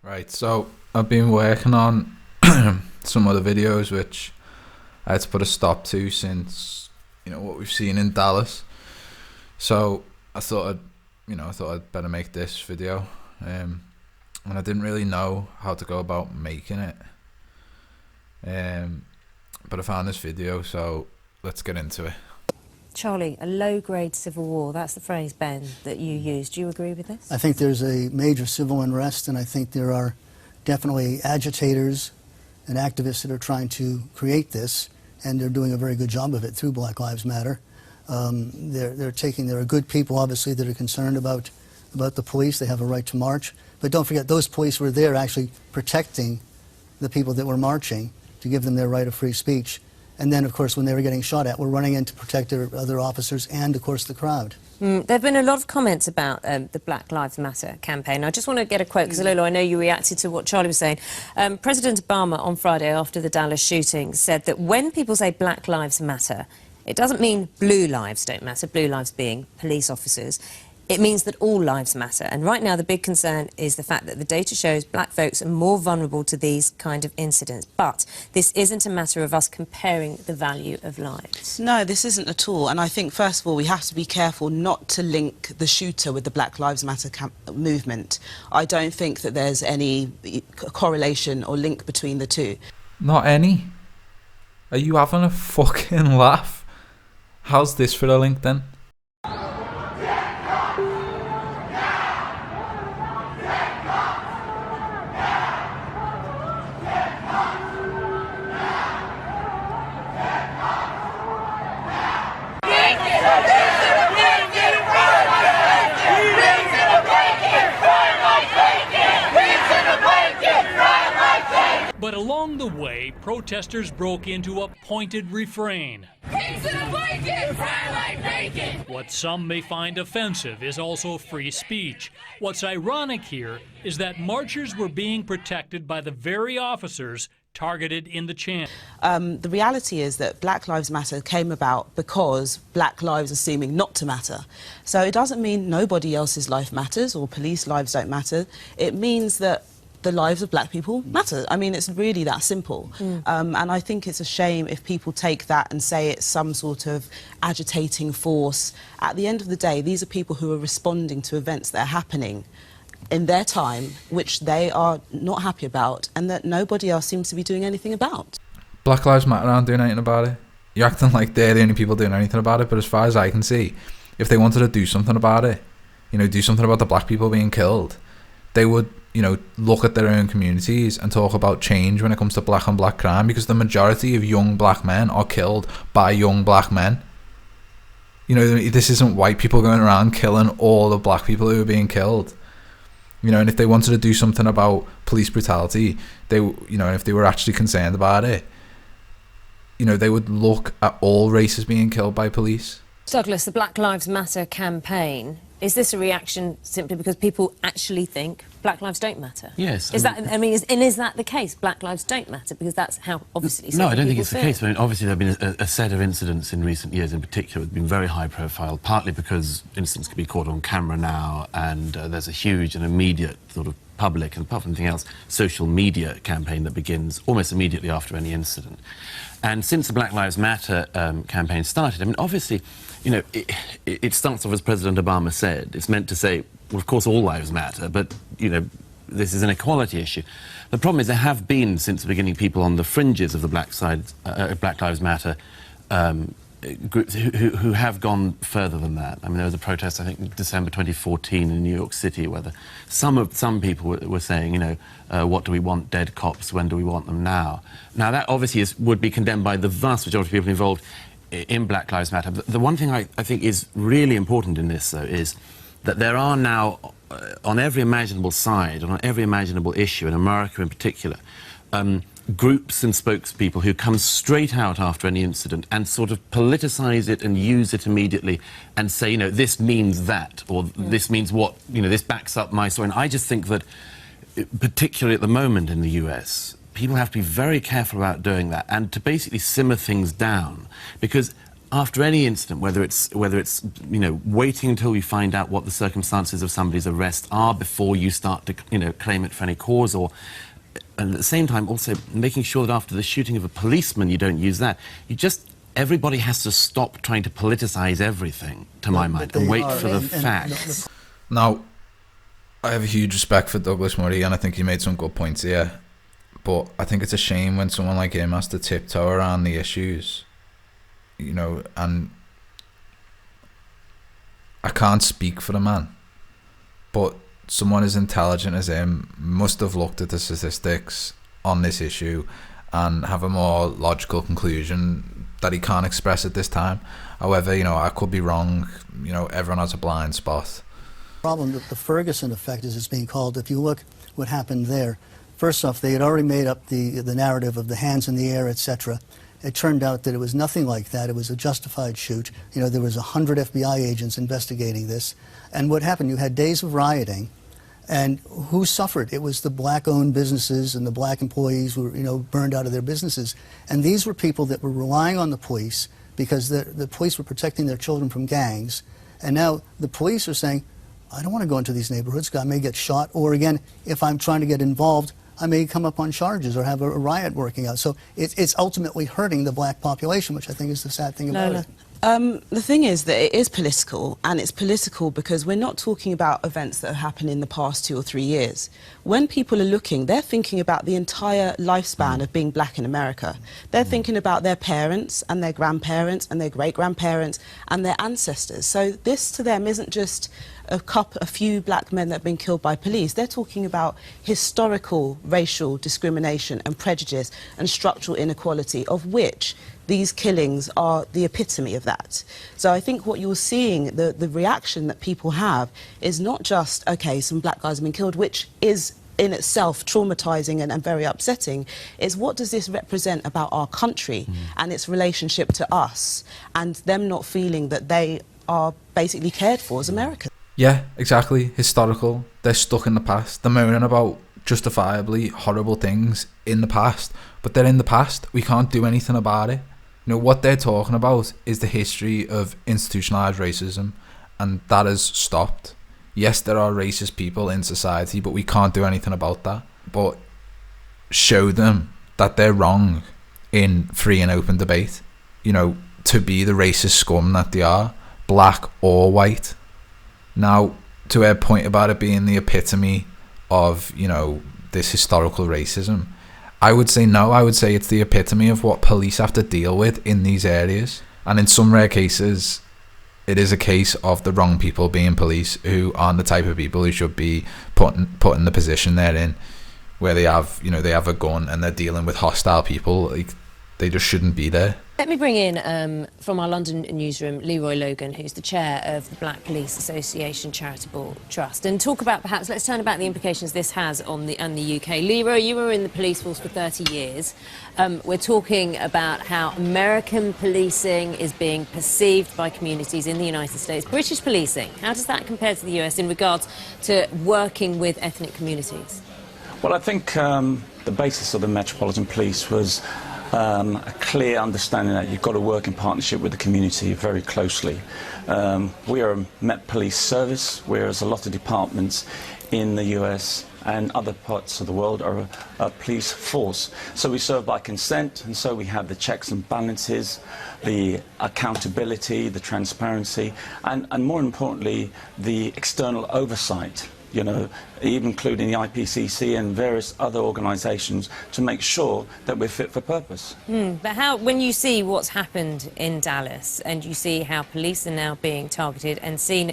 Right, so I've been working on some other videos which I had to put a stop to since what we've seen in Dallas. So I thought I'd better make this video, and I didn't really know how to go about making it. But I found this video, so let's get into it. Charlie, a low-grade civil war, that's the phrase, Ben, that you used. Do you agree with this? I think there's a major civil unrest, and I think there are definitely agitators and activists that are trying to create this, and they're doing a very good job of it through Black Lives Matter. There are good people, obviously, that are concerned about the police. They have a right to march. But don't forget, those police were there actually protecting the people that were marching to give them their right of free speech. And then, of course, when they were getting shot at, were running in to protect their other officers and, of course, the crowd. There have been a lot of comments about the Black Lives Matter campaign. I just want to get a quote, because, Lolo, I know you reacted to what Charlie was saying. President Obama, on Friday, after the Dallas shooting, said that when people say Black Lives Matter, it doesn't mean blue lives don't matter, blue lives being police officers. It means that all lives matter. And right now, the big concern is the fact that the data shows black folks are more vulnerable to these kind of incidents. But this isn't a matter of us comparing the value of lives. No, this isn't at all. And I think, first of all, we have to be careful not to link the shooter with the Black Lives Matter movement. I don't think that there's any correlation or link between the two. Not any? Are you having a fucking laugh? How's this for a link then? But along the way, protesters broke into a pointed refrain. Pigs in a blanket, fry like bacon! What some may find offensive is also free speech. What's ironic here is that marchers were being protected by the very officers targeted in the chant. The reality is that Black Lives Matter came about because black lives are seeming not to matter. So it doesn't mean nobody else's life matters or police lives don't matter. It means that the lives of black people matter. I mean, it's really that simple. And I think it's a shame if people take that and say it's some sort of agitating force. At the end of the day, these are people who are responding to events that are happening in their time, which they are not happy about, and that nobody else seems to be doing anything about. Black Lives Matter aren't doing anything about it. You're acting like they're the only people doing anything about it, but as far as I can see, if they wanted to do something about it, do something about the black people being killed, they would look at their own communities and talk about change when it comes to black on black crime, because the majority of young black men are killed by young black men. This isn't white people going around killing all the black people who are being killed. And if they wanted to do something about police brutality, if they were actually concerned about it, they would look at all races being killed by police. Douglas, the Black Lives Matter campaign, is this a reaction simply because people actually think black lives don't matter? Yes. Is that the case? Black lives don't matter because that's how obviously. No, I don't think it's feel. the case. I mean, obviously there have been a set of incidents in recent years, in particular, that have been very high profile. Partly because incidents can be caught on camera now, and there's a huge and immediate sort of public, and apart from anything else, social media campaign that begins almost immediately after any incident. And since the Black Lives Matter campaign started, I mean, obviously, it starts off, as President Obama said, it's meant to say, well, of course, all lives matter, but, this is an equality issue. The problem is there have been, since the beginning, people on the fringes of the Black Lives Matter groups who have gone further than that. I mean, there was a protest, I think, in December 2014 in New York City, where some people were saying, what do we want, dead cops, when do we want them now? Now, that obviously would be condemned by the vast majority of people involved in Black Lives Matter. The one thing I think is really important in this, though, is that there are now, on every imaginable side, on every imaginable issue, in America in particular, groups and spokespeople who come straight out after any incident and sort of politicise it and use it immediately and say, this means that, or this means what, this backs up my story. And I just think that, particularly at the moment in the US, people have to be very careful about doing that and to basically simmer things down, because after any incident, whether it's you know, waiting until you find out what the circumstances of somebody's arrest are before you start to, you know, claim it for any cause, or and at the same time also making sure that after the shooting of a policeman you don't use that. Everybody has to stop trying to politicize everything, to my mind, and wait for the facts. Now, I have a huge respect for Douglas Murray, and I think he made some good points here. But I think it's a shame when someone like him has to tiptoe around the issues, you know, and I can't speak for the man, but someone as intelligent as him must have looked at the statistics on this issue and have a more logical conclusion that he can't express at this time. However, you know, I could be wrong. You know, everyone has a blind spot. Problem that the Ferguson effect, as it's being called, if you look what happened there, first off, they had already made up the narrative of the hands in the air, etc. It turned out that it was nothing like that. It was a justified shoot. You know, there was 100 FBI agents investigating this. And what happened, you had days of rioting, and who suffered? It was the black-owned businesses and the black employees who were, you know, burned out of their businesses. And these were people that were relying on the police because the police were protecting their children from gangs. And now the police are saying, I don't want to go into these neighborhoods. I may get shot, or again, if I'm trying to get involved, I may come up on charges or have a riot working out. So it's ultimately hurting the black population, which I think is the sad thing about it. The thing is that it is political, and it's political because we're not talking about events that have happened in the past 2 or 3 years. When people are looking, they're thinking about the entire lifespan of being black in America. They're thinking about their parents and their grandparents and their great-grandparents and their ancestors. So this to them isn't just a few black men that have been killed by police. They're talking about historical racial discrimination and prejudice and structural inequality, of which these killings are the epitome of that. So I think what you're seeing, the reaction that people have, is not just, okay, some black guys have been killed, which is in itself traumatizing and very upsetting. Is what does this represent about our country and its relationship to us, and them not feeling that they are basically cared for as Americans. Yeah, exactly. Historical. They're stuck in the past. They're moaning about justifiably horrible things in the past, but they're in the past. We can't do anything about it. You know, what they're talking about is the history of institutionalized racism, and that has stopped. Yes, there are racist people in society, but we can't do anything about that. But show them that they're wrong in free and open debate, you know, to be the racist scum that they are, black or white. Now, to her point about it being the epitome of, you know, this historical racism, I would say no. I would say it's the epitome of what police have to deal with in these areas. And in some rare cases, it is a case of the wrong people being police, who aren't the type of people who should be put in the position they're in, where they have, you know, they have a gun and they're dealing with hostile people. Like, they just shouldn't be there. Let me bring in, from our London newsroom, Leroy Logan, who's the chair of the Black Police Association Charitable Trust, and talk about, perhaps, let's turn about the implications this has on the UK. Leroy, you were in the police force for 30 years. We're talking about how American policing is being perceived by communities in the United States. British policing, how does that compare to the US in regards to working with ethnic communities? Well, I think the basis of the Metropolitan Police was a clear understanding that you've got to work in partnership with the community very closely. We are a Met Police service, whereas a lot of departments in the US and other parts of the world are a police force. So we serve by consent, and so we have the checks and balances, the accountability, the transparency, and more importantly, the external oversight. You know, even including the IPCC and various other organisations, to make sure that we're fit for purpose. But how, when you see what's happened in Dallas, and you see how police are now being targeted and seen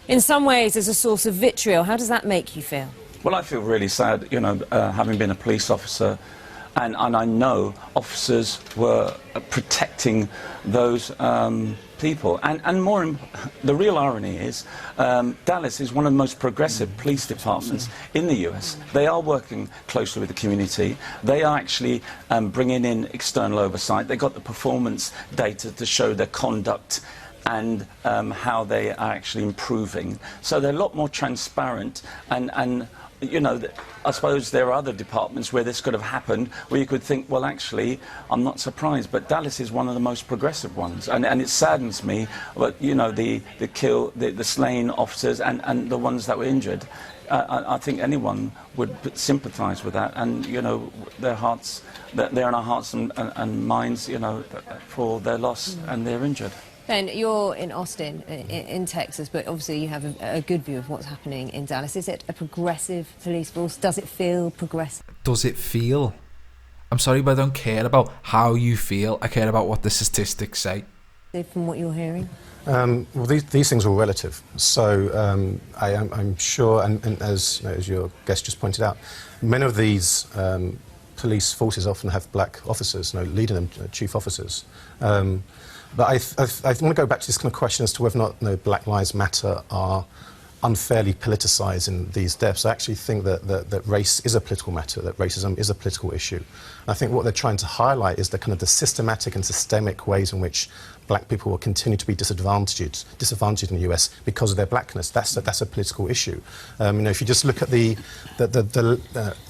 in some ways as a source of vitriol, how does that make you feel? Well, I feel really sad, you know, having been a police officer, and I know officers were protecting those people. And more, the real irony is Dallas is one of the most progressive police departments in the US. They are working closely with the community. They are actually bringing in external oversight. They got the performance data to show their conduct and how they are actually improving. So they're a lot more transparent, and you know, I suppose there are other departments where this could have happened, where you could think, well, actually, I'm not surprised, but Dallas is one of the most progressive ones, and it saddens me. But you know, the slain officers and the ones that were injured. I think anyone would sympathise with that, and you know, they're in our hearts and minds, you know, for their loss and their injured. Ben, you're in Austin, in Texas, but obviously you have a good view of what's happening in Dallas. Is it a progressive police force? Does it feel progressive? Does it feel? I'm sorry, but I don't care about how you feel. I care about what the statistics say. From what you're hearing? Well, these things are all relative. So I'm sure, and as your guest just pointed out, many of these police forces often have black officers, leading them, chief officers. But I want to go back to this kind of question as to whether or not Black Lives Matter are unfairly politicised in these deaths. I actually think that race is a political matter, that racism is a political issue. And I think what they're trying to highlight is the systematic and systemic ways in which black people will continue to be disadvantaged in the US because of their blackness. That's a political issue. If you just look at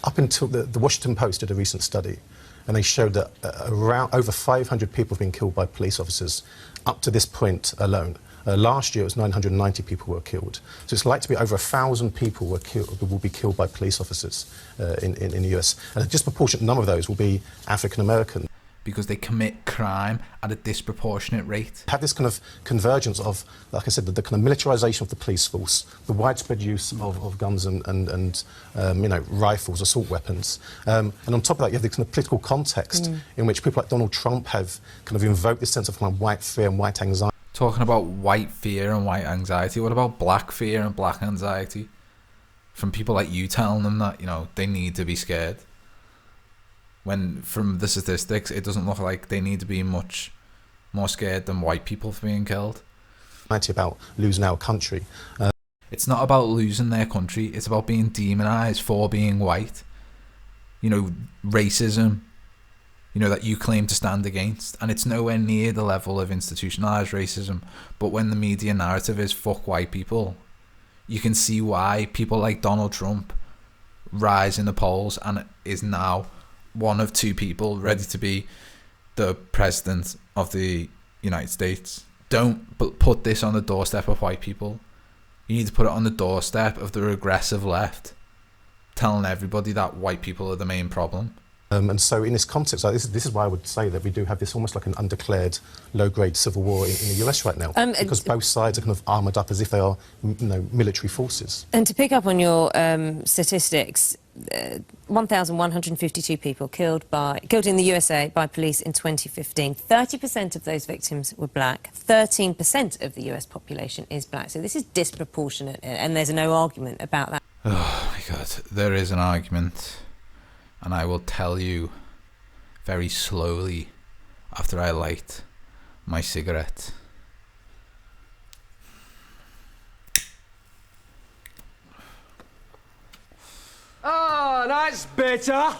up until the Washington Post did a recent study, and they showed that around over 500 people have been killed by police officers up to this point alone. Last year, it was 990 people were killed. So it's likely to be over 1,000 people will be killed by police officers in the US. And a disproportionate number of those will be African American. Because they commit crime at a disproportionate rate. Have this kind of convergence of, like I said, the kind of militarisation of the police force, the widespread use of guns and rifles, assault weapons, and on top of that, you have this kind of political context in which people like Donald Trump have kind of invoked this sense of kind of white fear and white anxiety. Talking about white fear and white anxiety, what about black fear and black anxiety? From people like you telling them that, they need to be scared. When, from the statistics, it doesn't look like they need to be much more scared than white people for being killed. About losing our country. It's not about losing their country, it's about being demonised for being white. Racism, that you claim to stand against. And it's nowhere near the level of institutionalised racism. But when the media narrative is fuck white people, you can see why people like Donald Trump rise in the polls and is now one of two people ready to be the president of the United States. Don't put this on the doorstep of white people. You need to put it on the doorstep of the regressive left, telling everybody that white people are the main problem. And so in this context, this is why I would say that we do have this almost like an undeclared low-grade civil war in the US right now, because both sides are kind of armoured up as if they are military forces. And to pick up on your statistics, 1,152 people killed in the USA by police in 2015. 30% of those victims were black. 13% of the US population is black. So this is disproportionate, and there's no argument about that. Oh my God, there is an argument, and I will tell you very slowly after I light my cigarette. Oh, that's better.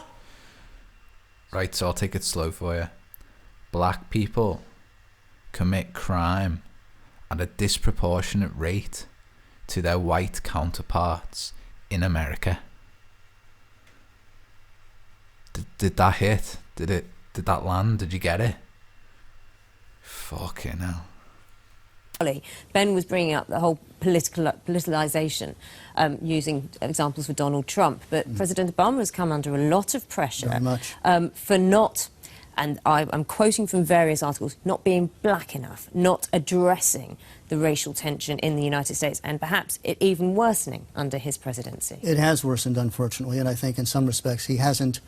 Right, so I'll take it slow for you. Black people commit crime at a disproportionate rate to their white counterparts in America. Did that hit? Did that land? Did you get it? Fucking hell. Ben was bringing up the whole politicalisation, using examples for Donald Trump, but President Obama has come under a lot of pressure Very much. For not, and I'm quoting from various articles, not being black enough, not addressing the racial tension in the United States, and perhaps it even worsening under his presidency. It has worsened, unfortunately, and I think in some respects he hasn't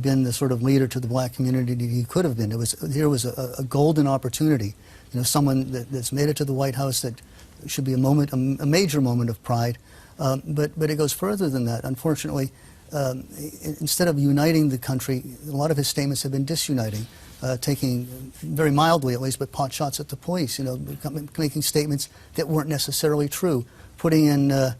been the sort of leader to the black community that he could have been. Here was a golden opportunity. Someone that's made it to the White House that should be a major moment of pride. But it goes further than that. Unfortunately, instead of uniting the country, a lot of his statements have been disuniting, taking, very mildly at least, but pot shots at the police, making statements that weren't necessarily true, putting in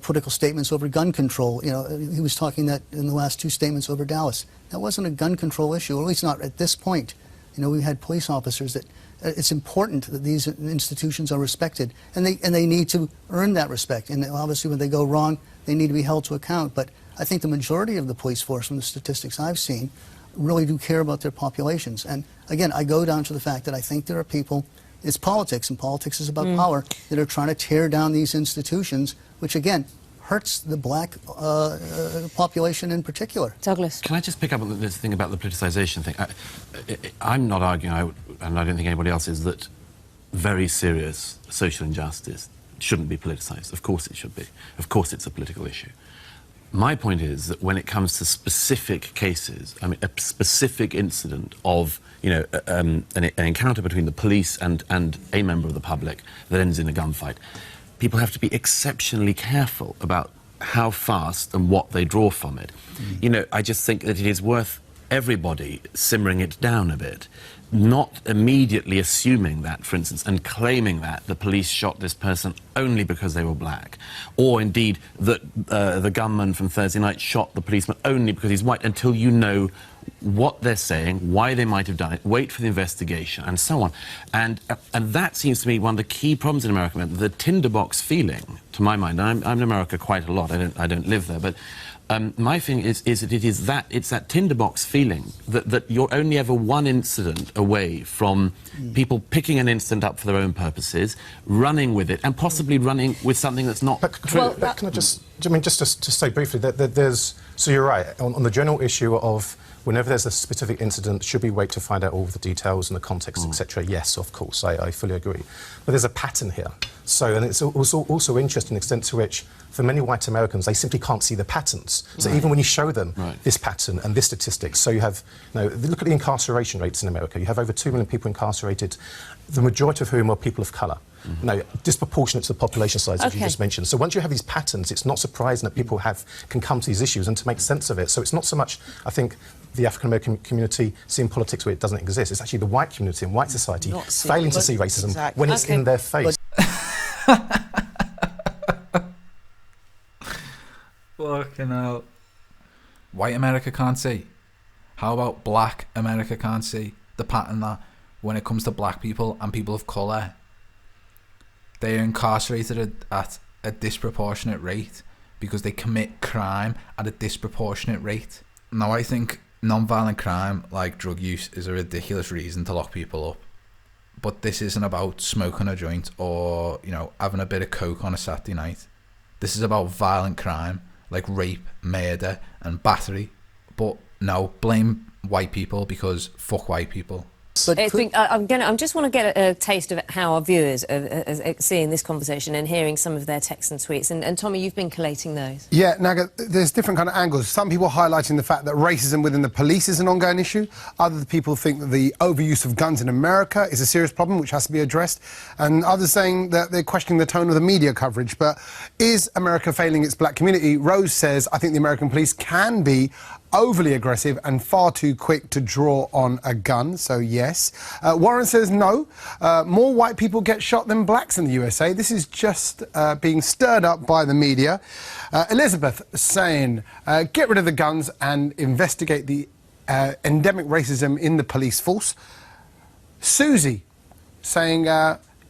political statements over gun control. He was talking that in the last two statements over Dallas. That wasn't a gun control issue, or at least not at this point. We had police officers that it's important that these institutions are respected, and they need to earn that respect. And obviously, when they go wrong, they need to be held to account. But I think the majority of the police force, from the statistics I've seen, really do care about their populations. And again, I go down to the fact that I think there are people, it's politics, and politics is about power, that are trying to tear down these institutions, which again, hurts the black population in particular. Douglas. Can I just pick up on this thing about the politicisation thing? I'm not arguing, and I don't think anybody else is, that very serious social injustice shouldn't be politicised. Of course it should be. Of course it's a political issue. My point is that when it comes to specific cases, I mean, a specific incident of, you know, an encounter between the police and a member of the public that ends in a gunfight, people have to be exceptionally careful about how fast and what they draw from it. You know, I just think that it is worth everybody simmering it down a bit, not immediately assuming that, for instance, and claiming that the police shot this person only because they were black, or indeed that the gunman from Thursday night shot the policeman only because he's white, until you know what they're saying, why they might have done it, wait for the investigation, and so on. And that seems to me one of the key problems in America, the tinderbox feeling, to my mind. I'm in America quite a lot, I don't live there, but my thing is that it's that tinderbox feeling that you're only ever one incident away from people picking an incident up for their own purposes, running with it, and possibly running with something that's not true. But can I just to say briefly that there's, so you're right, on the general issue of whenever there's a specific incident, should we wait to find out all the details and the context, etc.? Yes, of course, I fully agree. But there's a pattern here. So, and it's also interesting the extent to which, for many white Americans, they simply can't see the patterns. So even when you show them this pattern and this statistics, so you have, you know, look at the incarceration rates in America. You have over 2 million people incarcerated, the majority of whom are people of colour. You know, disproportionate to the population size, as you just mentioned. So once you have these patterns, it's not surprising that people can come to these issues and to make sense of it. So it's not so much, I think, the African-American community seeing politics where it doesn't exist. It's actually the white community and white society failing to see racism when it's in their face. Fucking hell. White America can't see. How about black America can't see the pattern that when it comes to black people and people of colour, they are incarcerated at a disproportionate rate because they commit crime at a disproportionate rate. Now, I think non-violent crime like drug use is a ridiculous reason to lock people up, but this isn't about smoking a joint or, you know, having a bit of coke on a Saturday night. This is about violent crime like rape, murder and battery. But no, blame white people because fuck white people. I just want to get a taste of how our viewers are seeing this conversation and hearing some of their texts and tweets. And Tommy, you've been collating those. Yeah, Naga, there's different kind of angles. Some people are highlighting the fact that racism within the police is an ongoing issue. Other people think that the overuse of guns in America is a serious problem which has to be addressed. And others saying that they're questioning the tone of the media coverage. But is America failing its black community? Rose says, I think the American police can be overly aggressive and far too quick to draw on a gun, so yes. Warren says no. More white people get shot than blacks in the USA. This is just being stirred up by the media. Elizabeth saying, get rid of the guns and investigate the endemic racism in the police force. Susie saying,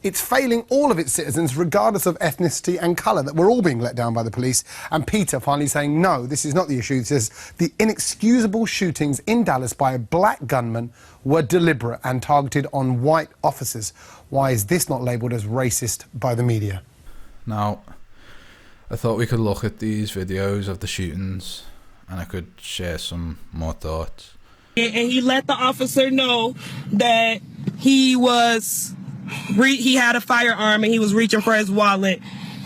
it's failing all of its citizens, regardless of ethnicity and colour, that we're all being let down by the police. And Peter finally saying, no, this is not the issue. This is the inexcusable shootings in Dallas by a black gunman were deliberate and targeted on white officers. Why is this not labelled as racist by the media? Now, I thought we could look at these videos of the shootings and I could share some more thoughts. And he let the officer know that he was... he had a firearm and he was reaching for his wallet,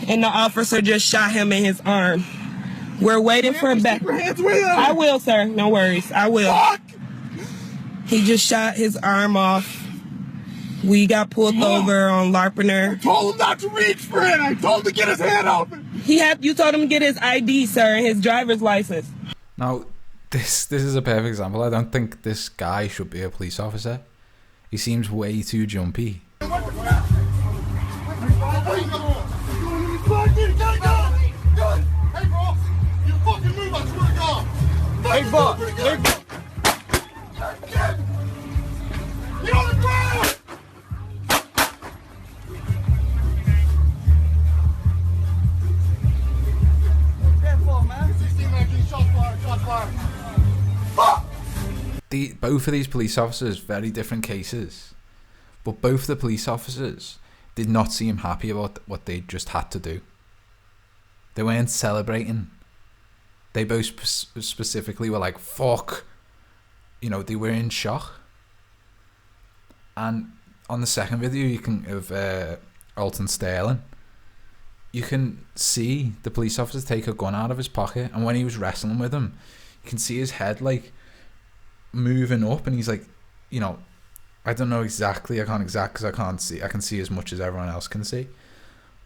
and the officer just shot him in his arm. We're waiting for back. I will, sir. No worries. I will. Fuck. He just shot his arm off. We got pulled over on Larpener. I told him not to reach for it. I told him to get his hand out. You told him to get his ID, sir, and his driver's license. Now, this is a perfect example. I don't think this guy should be a police officer. He seems way too jumpy. Hey, boss. Get on the ground! both of these police officers, very different cases, but both the police officers did not seem happy about what they just had to do. They weren't celebrating. They both specifically were like, fuck. You know, they were in shock. And on the second video of Alton Sterling, you can see the police officer take a gun out of his pocket, and when he was wrestling with him, you can see his head like moving up, and he's like, you know, I don't know exactly, I can see as much as everyone else can see,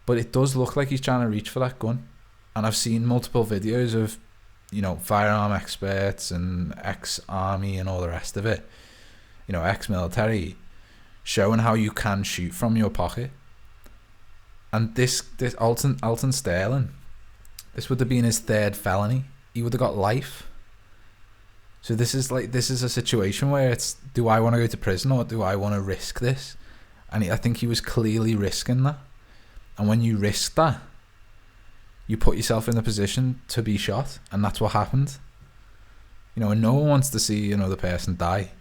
but it does look like he's trying to reach for that gun. And I've seen multiple videos of, you know, firearm experts and ex-army and all the rest of it, you know, ex-military, showing how you can shoot from your pocket. And this Alton Sterling, this would have been his third felony. He would have got life. So this is a situation where it's, do I want to go to prison or do I want to risk this? And I think he was clearly risking that. And when you risk that, you put yourself in a position to be shot, and that's what happened. You know, and no one wants to see another person die.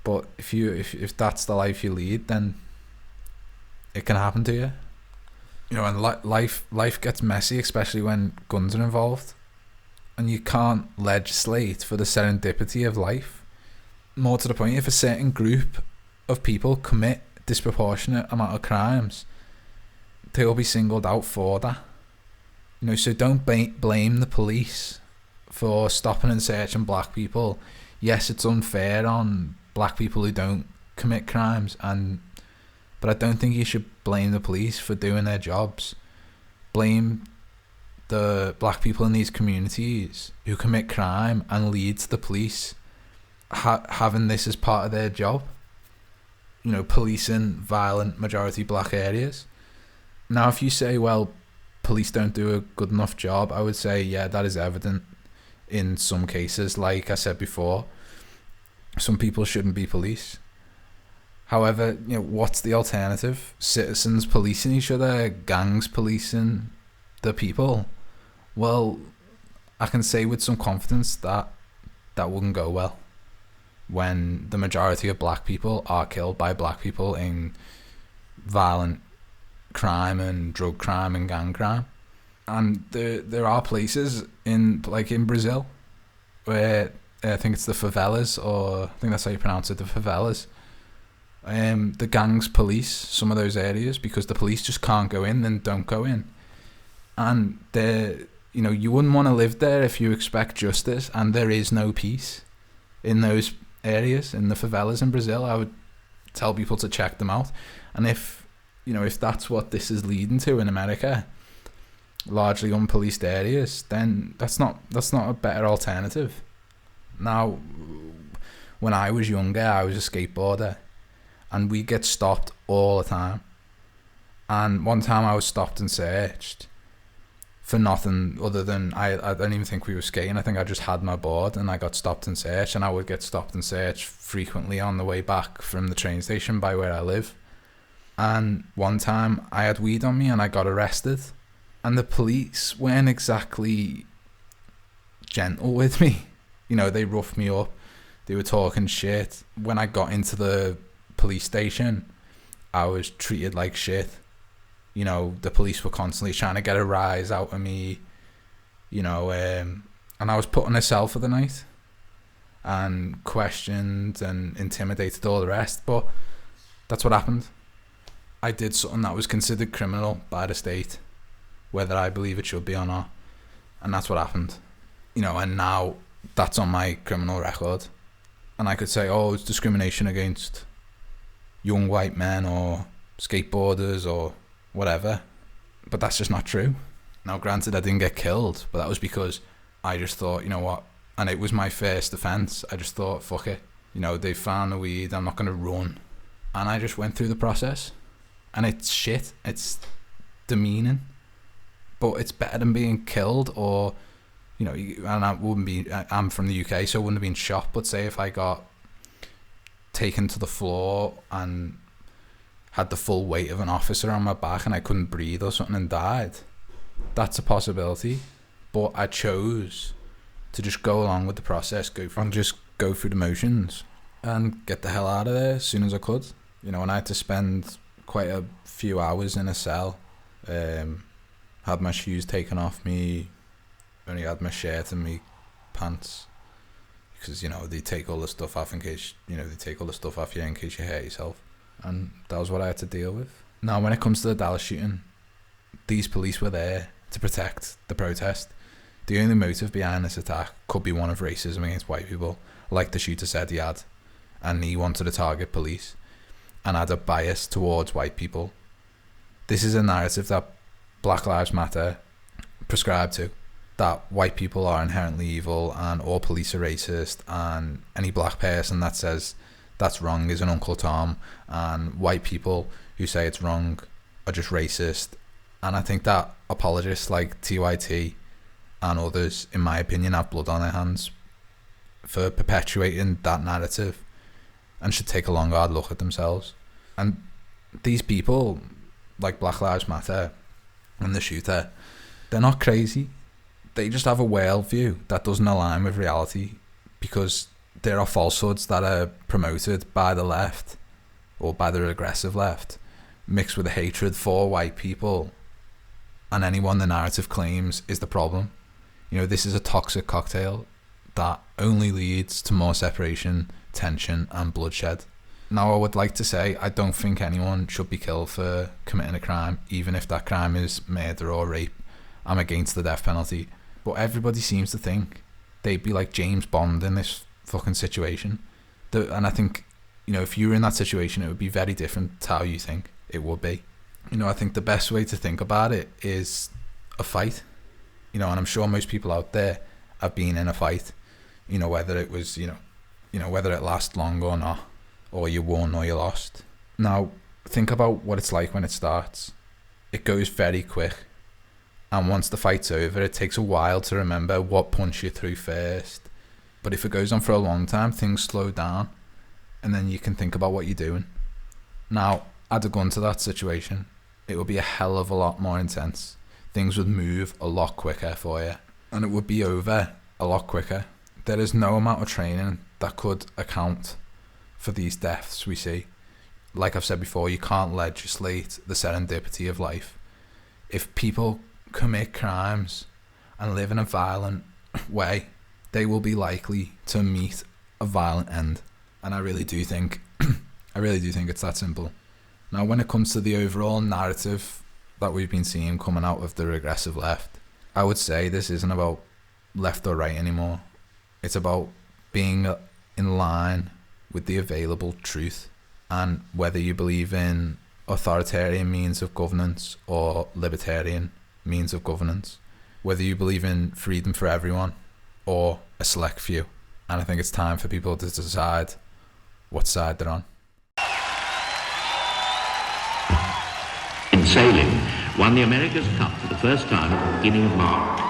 But if that's the life you lead, then it can happen to you. You know, and life gets messy, especially when guns are involved. And you can't legislate for the serendipity of life. More to the point, if a certain group of people commit disproportionate amount of crimes, they will be singled out for that. You know, so don't blame the police for stopping and searching black people. Yes, it's unfair on black people who don't commit crimes, but I don't think you should blame the police for doing their jobs. Blame the black people in these communities who commit crime and lead to the police having this as part of their job. You know, policing violent majority black areas. Now, if you say, well, police don't do a good enough job, I would say, yeah, that is evident in some cases. Like I said before, some people shouldn't be police. However, you know, what's the alternative? Citizens policing each other, gangs policing the people. Well, I can say with some confidence that wouldn't go well when the majority of black people are killed by black people in violent crime and drug crime and gang crime. And there are places in Brazil where I think it's the favelas, or I think that's how you pronounce it, the favelas. The gangs police some of those areas because the police just can't go in and don't go in. And you know, you wouldn't want to live there if you expect justice and there is no peace in those areas, in the favelas in Brazil. I would tell people to check them out. And if that's what this is leading to in America, largely unpoliced areas, then that's not a better alternative. Now, when I was younger, I was a skateboarder, and we get stopped all the time. And one time I was stopped and searched for nothing other than, I don't even think we were skating. I think I just had my board, and I got stopped and searched. And I would get stopped and searched frequently on the way back from the train station by where I live. And one time I had weed on me and I got arrested, and the police weren't exactly gentle with me. You know, they roughed me up. They were talking shit. When I got into the police station, I was treated like shit. You know, the police were constantly trying to get a rise out of me. You know, and I was put in a cell for the night and questioned and intimidated, all the rest. But that's what happened. I did something that was considered criminal by the state, whether I believe it should be or not. And that's what happened. You know, and now that's on my criminal record. And I could say, oh, it's discrimination against young white men or skateboarders or whatever. But that's just not true. Now, granted, I didn't get killed, but that was because I just thought, you know what, and it was my first offence. I just thought, fuck it. You know, they found the weed, I'm not going to run. And I just went through the process. And it's shit. It's demeaning. But it's better than being killed or, you know, and I'm from the UK, so I wouldn't have been shot. But say if I got taken to the floor and had the full weight of an officer on my back and I couldn't breathe or something and died, that's a possibility. But I chose to just go along with the process, go go through the motions and get the hell out of there as soon as I could. You know, and I had to spend quite a few hours in a cell. Had my shoes taken off me, only had my shirt and my pants, because, you know, they take all the stuff off in case, you know, they take all the stuff off you in case you hurt yourself. And that was what I had to deal with. Now, when it comes to the Dallas shooting, these police were there to protect the protest. The only motive behind this attack could be one of racism against white people, like the shooter said he had, and he wanted to target police and had a bias towards white people. This is a narrative that Black Lives Matter prescribe to, that white people are inherently evil and all police are racist, and any black person that says that's wrong is an Uncle Tom, and white people who say it's wrong are just racist. And I think that apologists like TYT and others, in my opinion, have blood on their hands for perpetuating that narrative and should take a long hard look at themselves. And these people, like Black Lives Matter and the shooter, they're not crazy. They just have a worldview that doesn't align with reality, because there are falsehoods that are promoted by the left or by the regressive left, mixed with a hatred for white people, and anyone the narrative claims is the problem. You know, this is a toxic cocktail that only leads to more separation, tension and bloodshed. Now, I would like to say I don't think anyone should be killed for committing a crime, even if that crime is murder or rape. I'm against the death penalty. But everybody seems to think they'd be like James Bond in this fucking situation. And I think, you know, if you were in that situation, it would be very different to how you think it would be. You know, I think the best way to think about it is a fight. You know, and I'm sure most people out there have been in a fight. You know, whether it was, you know, whether it lasts long or not, or you won or you lost. Now, think about what it's like when it starts. It goes very quick. And once the fight's over, it takes a while to remember what punched you through first. But if it goes on for a long time, things slow down. And then you can think about what you're doing. Now, add a gun to that situation, it would be a hell of a lot more intense. Things would move a lot quicker for you. And it would be over a lot quicker. There is no amount of training that could account for these deaths we see. Like I've said before, you can't legislate the serendipity of life. If people commit crimes and live in a violent way, they will be likely to meet a violent end. And I really do think it's that simple. Now, when it comes to the overall narrative that we've been seeing coming out of the regressive left, I would say this isn't about left or right anymore. It's about being in line with the available truth, and whether you believe in authoritarian means of governance or libertarian means of governance, whether you believe in freedom for everyone or a select few. And I think it's time for people to decide what side they're on. In sailing, won the America's Cup for the first time at the beginning of March.